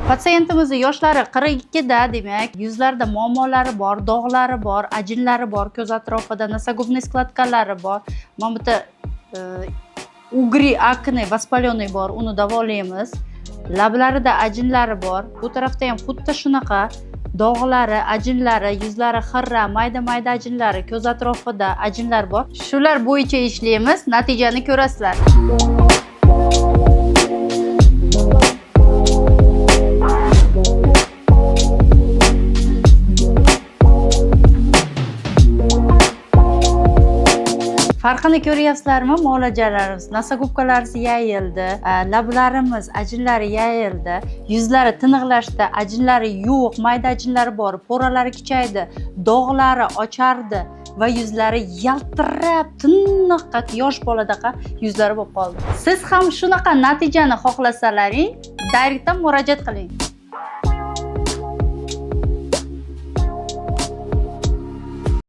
Patsientimizni yoshlari 42 da, demak, yuzlarida muammolari bor, dog'lari bor, ajinlari bor, ko'z atrofida nasogubniy skladkalari bor. Mana bu yerda ugri akne vоспаленный bor, uni davolaymiz. Lablarida ajinlari bor. Bu tarafda ham xuddi shunaqa dog'lari, ajinlari, yuzlari xirra, mayda-mayda ajinlari, ko'z atrofida ajinlar bor. Shular bo'yicha ishlaymiz, natijani ko'rasizlar. Farqini ko'ryapsizlarmi? Muolajalarimiz, nasogubkalarimiz yayildi, lablarimiz, ajinlari yayildi, yuzlari tiniqlashdi, ajinlari yo'q, mayda ajinlari bor, po'ralari kichaydi, dog'lari ochardi va yuzlari yaltirab, tiniqqa yosh boladaqa yuzlari bo'lib qoldi. Siz ham shunaqa natijani xohlasalaring, direktdan murojaat qiling.